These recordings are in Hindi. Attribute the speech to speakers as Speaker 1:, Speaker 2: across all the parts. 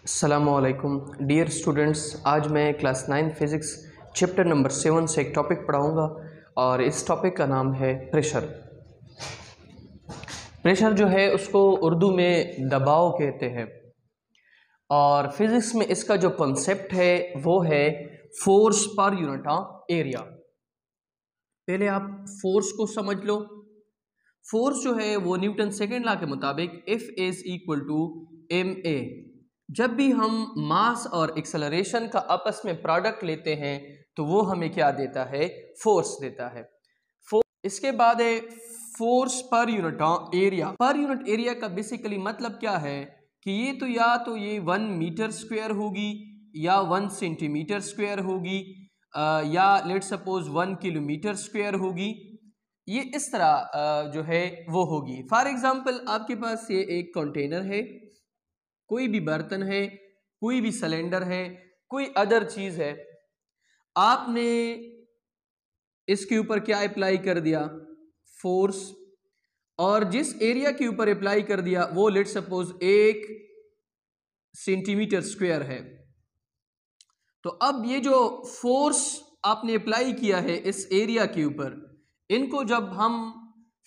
Speaker 1: अस्सलामुअलैकुम डियर स्टूडेंट्स, आज मैं क्लास 9 फिज़िक्स चैप्टर नंबर 7 से एक टॉपिक पढ़ाऊंगा और इस टॉपिक का नाम है प्रेशर। प्रेशर जो है उसको उर्दू में दबाव कहते हैं और फिज़िक्स में इसका जो कॉन्सेप्ट है वो है फोर्स पर यूनिट एरिया। पहले आप फोर्स को समझ लो। फोर्स जो है वो न्यूटन सेकेंड लॉ के मुताबिक F is equal to ma। जब भी हम मास और एक्सेलरेशन का आपस में प्रोडक्ट लेते हैं तो वो हमें क्या देता है, फोर्स देता है। इसके बाद है force per unit area. Per unit area का बेसिकली मतलब क्या है कि ये 1 मीटर स्क्वायर होगी या 1 सेंटीमीटर स्क्वायर होगी या लेट सपोज 1 किलोमीटर स्क्वायर होगी। ये इस तरह जो है वो होगी। फॉर एग्जांपल आपके पास ये एक कंटेनर है, कोई भी बर्तन है, कोई भी सिलेंडर है, कोई अदर चीज है, आपने इसके ऊपर क्या अप्लाई कर दिया, फोर्स, और जिस एरिया के ऊपर अप्लाई कर दिया वो लेट सपोज 1 सेंटीमीटर स्क्वायर है। तो अब ये जो फोर्स आपने अप्लाई किया है इस एरिया के ऊपर, इनको जब हम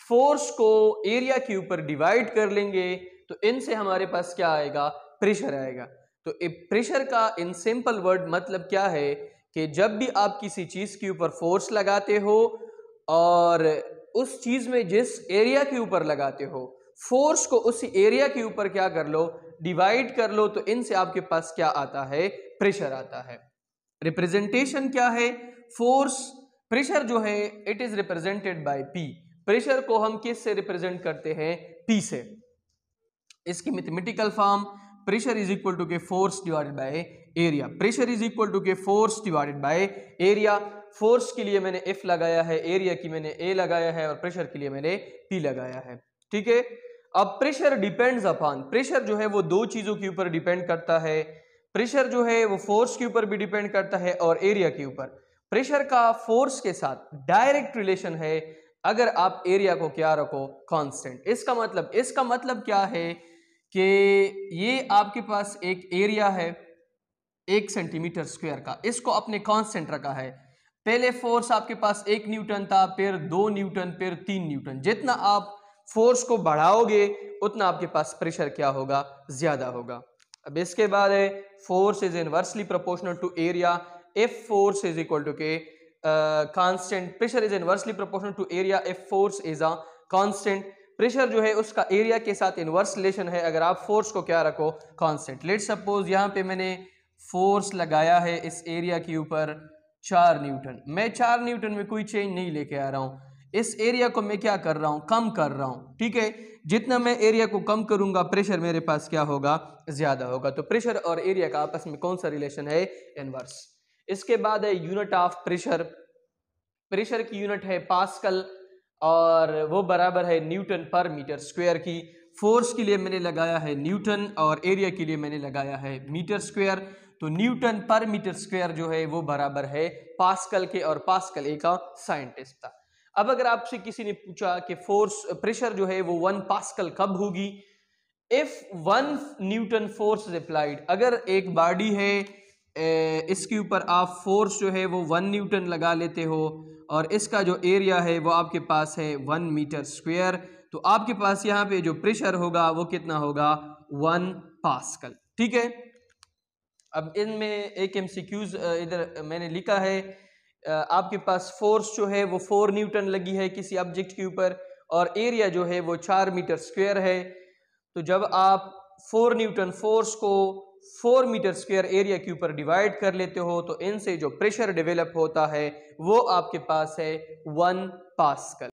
Speaker 1: फोर्स को एरिया के ऊपर डिवाइड कर लेंगे तो इनसे हमारे पास क्या आएगा, प्रेशर आएगा। तो प्रेशर का इन सिंपल वर्ड मतलब क्या है कि जब भी आप किसी चीज के ऊपर फोर्स लगाते हो और उस चीज में जिस एरिया के ऊपर लगाते हो फोर्स को उसी एरिया के ऊपर क्या कर लो, डिवाइड कर लो, तो इनसे आपके पास क्या आता है, प्रेशर आता है। रिप्रेजेंटेशन क्या है, फोर्स प्रेशर जो है it is represented by P। Pressure को हम किस से रिप्रेजेंट करते हैं, P से। इसकी mathematical form pressure is equal to k force divided by area. Pressure is equal to k force divided by area. Force के लिए मैंने F लगाया है, एरिया की मैंने A लगाया है और प्रेशर के लिए मैंने P लगाया है। ठीक है। अब प्रेशर डिपेंड्स अपॉन, प्रेशर जो है वो दो चीजों के ऊपर डिपेंड करता है। प्रेशर जो है वो फोर्स के ऊपर भी डिपेंड करता है और एरिया के ऊपर। प्रेशर का फोर्स के साथ डायरेक्ट रिलेशन है अगर आप एरिया को क्या रखो, कांस्टेंट। इसका मतलब क्या है कि ये आपके पास एक एरिया है 1 सेंटीमीटर स्क्वायर का, इसको आपने कांस्टेंट रखा है। पहले फोर्स आपके पास 1 न्यूटन था, फिर 2 न्यूटन, फिर 3 न्यूटन। जितना आप फोर्स को बढ़ाओगे उतना आपके पास प्रेशर क्या होगा, ज्यादा होगा। अब इसके बाद है force is inversely proportional to area. If force is equal to k constant, pressure is inversely proportional to area if force is a constant. प्रेशर जो है उसका एरिया के साथ इनवर्स रिलेशन है अगर आप फोर्स को क्या रखो, कांस्टेंट। लेट सपोज यहाँ पे मैंने फोर्स लगाया है इस एरिया के ऊपर 4 न्यूटन। मैं 4 न्यूटन में कोई चेंज नहीं लेके आ रहा हूँ, इस एरिया को मैं क्या कर रहा हूँ, कम कर रहा हूँ। ठीक है, जितना मैं एरिया को कम करूंगा प्रेशर मेरे पास क्या होगा, ज्यादा होगा। तो प्रेशर और एरिया का आपस में कौन सा रिलेशन है, इनवर्स। इसके बाद है यूनिट ऑफ प्रेशर। प्रेशर की यूनिट है पास्कल और वो बराबर है न्यूटन पर मीटर स्क्वायर की। फोर्स के लिए मैंने लगाया है न्यूटन और एरिया के लिए मैंने लगाया है मीटर स्क्वायर। तो न्यूटन पर मीटर स्क्वायर जो है वो बराबर है पास्कल के, और पास्कल एक साइंटिस्ट था। अब अगर आपसे किसी ने पूछा कि फोर्स प्रेशर जो है वो 1 पास्कल कब होगी, if 1 Newton force is applied, अगर एक बॉडी है इसके ऊपर आप फोर्स जो है वो 1 न्यूटन लगा लेते हो और इसका जो एरिया है वो आपके पास है 1 मीटर स्क्वायर, तो आपके पास यहाँ पे जो प्रेशर होगा वो कितना होगा, 1 पास्कल। ठीक है। अब इनमें एक MCQs इधर मैंने लिखा है, आपके पास फोर्स जो है वो 4 न्यूटन लगी है किसी ऑब्जेक्ट के ऊपर और एरिया जो है वो 4 मीटर स्क्वायर है। तो जब आप 4 न्यूटन फोर्स को 4 मीटर स्क्वायर एरिया के ऊपर डिवाइड कर लेते हो तो इनसे जो प्रेशर डेवलप होता है वो आपके पास है 1 पास्कल।